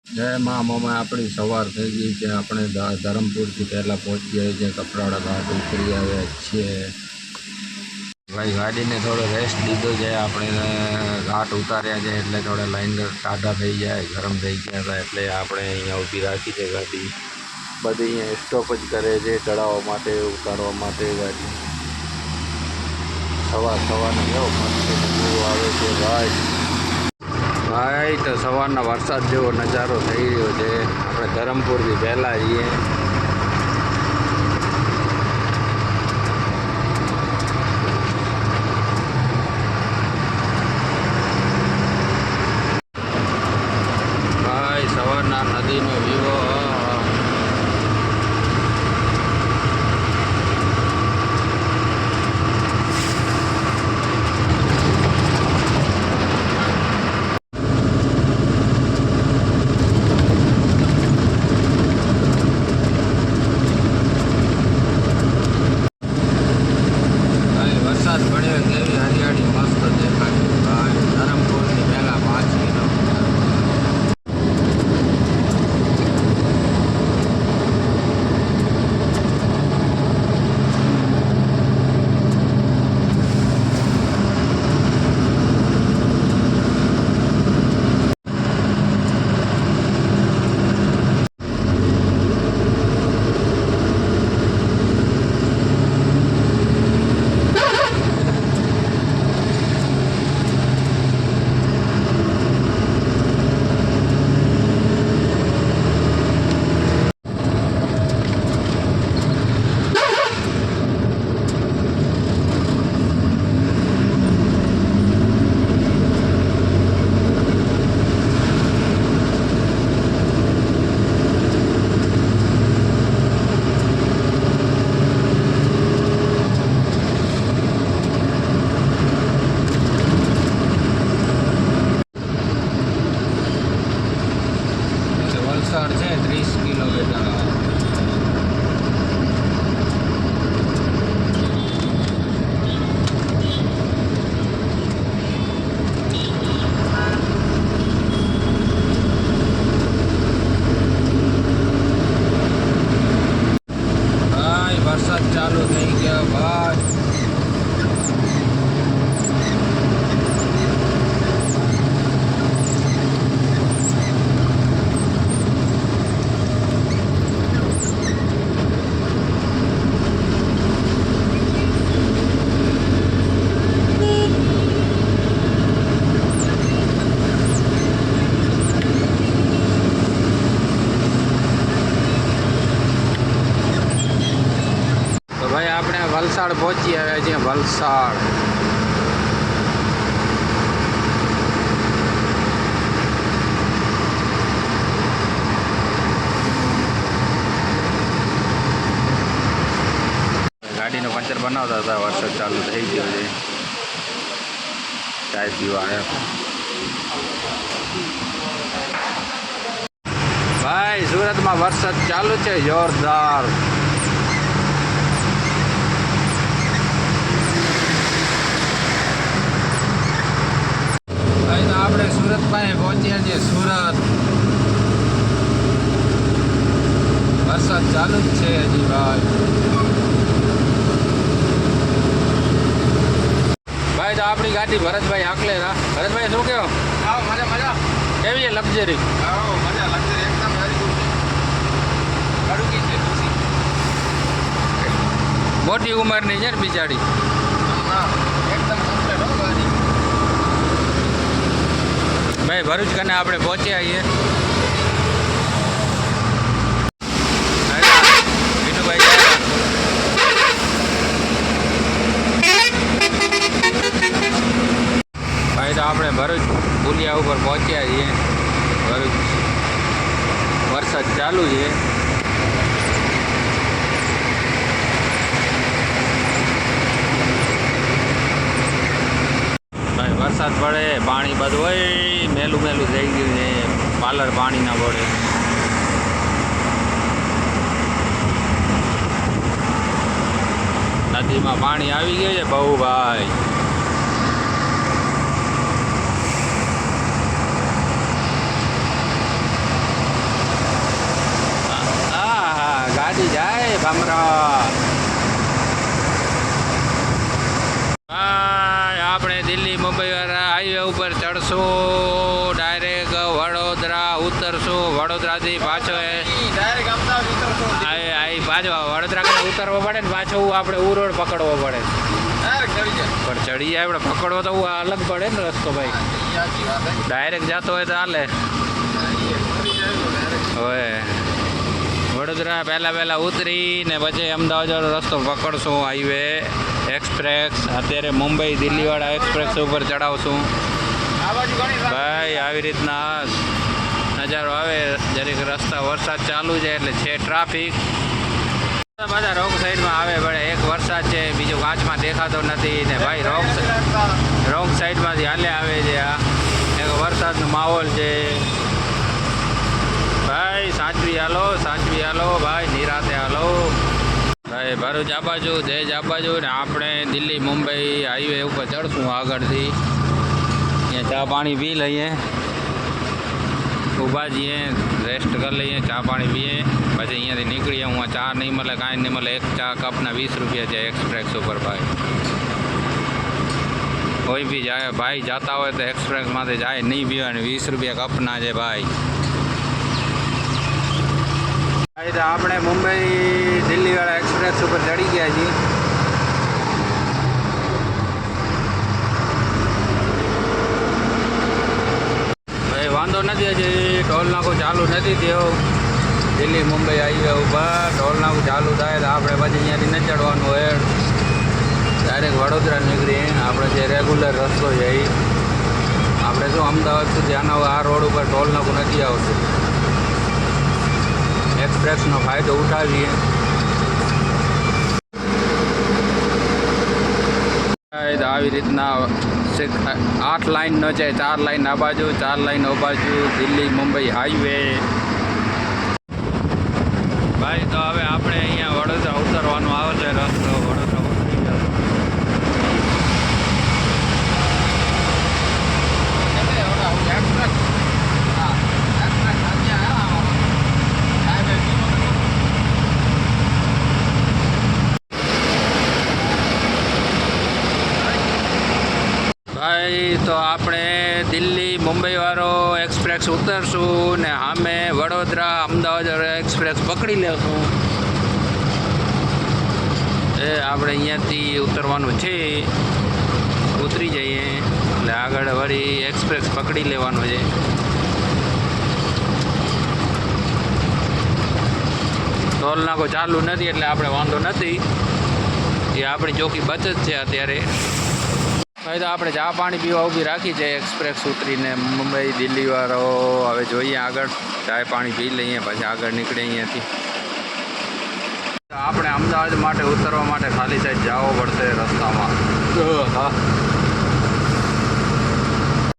જય મા મામા આપણી સવાર થઈ ગઈ છે. આપણે ધરમપુરથી પહેલાં પહોંચી ગયા છીએ. કપરાડા ઘાટ ઉતરી આવ્યા છીએ. ભાઈ ગાડીને થોડો રેસ્ટ લીધો છે. આપણે ઘાટ ઉતાર્યા છે એટલે થોડા લાઈન ટાઢા થઈ જાય, ગરમ થઈ ગયા હતા એટલે આપણે અહીંયા ઊભી રાખી છે ગાડી. બધી અહીંયા સ્ટોપ જ કરે છે ચડાવવા માટે, ઉતારવા માટે ગાડી. સવારનો કેવો મસ્ત આવે છે ભાઈ. ભાઈ તો સવારના વરસાદ જેવો નજારો થઈ રહ્યો છે. આપણે ધરમપુરથી પહેલાં જઈએ. ભાઈ સવારના નદીનો વ્યૂ વરસાદ પડ્યો કેવી હરિયાળી મસ્ત દેખાય ભાઈ. ધરમપુરથી પહેલાં 5 કિલોમીટર. વલસાડ છે 30 કિલોમીટર. ભાઈ વરસાદ ચાલુ થઈ ગયો ભાઈ. ભાઈ આપણે વલસાડ પહોંચી આવ્યા છીએ. વલસાડ ગાડીનો પંચર બનાવતા હતા. વરસાદ ચાલુ થઈ ગયો છે. ચાય પીવા આવ્યા. ભાઈ સુરતમાં વરસાદ ચાલુ છે જોરદાર. આપણે સુરત પાસે પહોંચ્યા છીએ. સુરત વરસાદ ચાલુ જ છે હજી ભાઈ. ભાઈ તો આપણી ગાડી ભરતભાઈ હાંકલે હતા. ભરતભાઈ શું કહો? મજા મજા કેવી છે લક્ઝરી? મજા લક્ઝરી એકદમ મોટી ઉંમરની છે ને બિચારી. એકદમ ભાઈ ભરૂચ કને આપણે પહોંચ્યા છીએ. ભાઈ તો આપણે ભરૂચ પુલિયા ઉપર પહોંચ્યા છીએ. ભરૂચ વરસાદ ચાલુ છે. ભાઈ વરસાદ પડે પાણી બધું હોય મેલું મેલું થઈ ગયું છે. પાર્લર પાણી ના પડે. નદીમાં પાણી આવી ગયું છે બહુ ભાઈ. ગાડી જાય ભામરા. આપણે દિલ્હી મુંબઈ વાળા હાઈવે ઉપર ચડશું, ડાયરેક્ટ વડોદરા ઉતરશું. વડોદરાથી પાછો પાછો વડોદરા કરીને ઉતરવો પડે ને પાછો આપણે રોડ પકડવો પડે. પણ ચડી જાય આપણે પકડવો તો અલગ પડે ને રસ્તો ભાઈ. ડાયરેક્ટ જતો હોય તો હાલે. હવે વડોદરા પહેલાં ઉતરીને પછી અમદાવાદ રસ્તો પકડશું હાઈવે એક્સપ્રેસ. અત્યારે મુંબઈ દિલ્હીવાળા એક્સપ્રેસ ઉપર ચડાવશું ભાઈ. આવી રીતના નજારો આવે. જરીક રસ્તા વરસાદ ચાલુ છે એટલે છે ટ્રાફિક. બધા રોંગ સાઈડમાં આવે પડે. એક વરસાદ છે, બીજો કાચમાં દેખાતો નથી ને ભાઈ. રોંગ સાઈડમાંથી હાલે આવે છે. આ એક વરસાદનો માહોલ છે ભાઈ. સાચવી હાલો ભાઈ, નિરાતે હાલો ભાઈ. ભરૂચ આ બાજુ, દેજ આ બાજુ ને આપણે દિલ્હી મુંબઈ હાઈવે ઉપર ચડશું આગળથી. અહીંયા ચા પાણી પી લઈએ, ઊભા જઈએ, રેસ્ટ કરી લઈએ, ચા પાણી પીએ, પછી અહીંયાથી નીકળીએ. હું ચા નહીં મળે, કાંઈ નહીં મળે. એક ચા કપના 20 રૂપિયા છે એક્સપ્રેસ ઉપર ભાઈ. કોઈ બી જાય ભાઈ, જતા હોય તો એક્સપ્રેસમાંથી જાય, નહીં પીવાની. 20 રૂપિયા કપના છે ભાઈ. આપણે મુંબઈ દિલ્હીવાળા એક્સપ્રેસ ઉપર ચડી ગયા છીએ. ભાઈ વાંધો નથી, હજી ટોલ નાકું ચાલુ નથી થયો. દિલ્હી મુંબઈ હાઈવે ઉપર ટોલ નાકું ચાલુ થાય તો આપણે પછી અહીંયાથી ન ચડવાનું હોય, ડાયરેક્ટ વડોદરા નીકળીએ. આપણે જે રેગ્યુલર રસ્તો છે એ આપણે શું અમદાવાદ સુધી આના આ રોડ ઉપર ટોલ નાકું નથી આવતું. એક્સપ્રેસનો ફાયદો ઉઠાવીએ. આવી રીતના 8 લાઈનનો છે. 4 લાઈન આ બાજુ, 4 લાઈન આ બાજુ. દિલ્હી મુંબઈ હાઈવે ભાઈ. તો હવે આપણે અહીંયા વડોદરા ઉતરવાનું આવે છે રસ્તો. વડોદરા ઉતરી ગયો. ભાઈ તો આપણે દિલ્હી મુંબઈ વાળો એક્સપ્રેસ ઉતરશું ને સામે વડોદરા અમદાવાદ એક્સપ્રેસ પકડી લેશું. એ આપણે અહીંયાથી ઉતરવાનું છે, ઉતરી જઈએ એટલે આગળ વળી એક્સપ્રેસ પકડી લેવાનું છે. ટોલ નાકો ચાલુ નથી એટલે આપણે વાંધો નથી. એ આપણી ચોખ્ખી બચત છે અત્યારે. ભાઈ તો આપણે ચા પાણી પીવા ઊભી રાખી છે એક્સપ્રેસ ઉતરીને મુંબઈ દિલ્હી વાળો. હવે જોઈએ આગળ, ચાય પાણી પી લઈએ પછી આગળ નીકળે અહીંયાથી. આપણે અમદાવાદ માટે ઉતરવા માટે ખાલી સાઈડ જવો પડશે રસ્તામાં. હા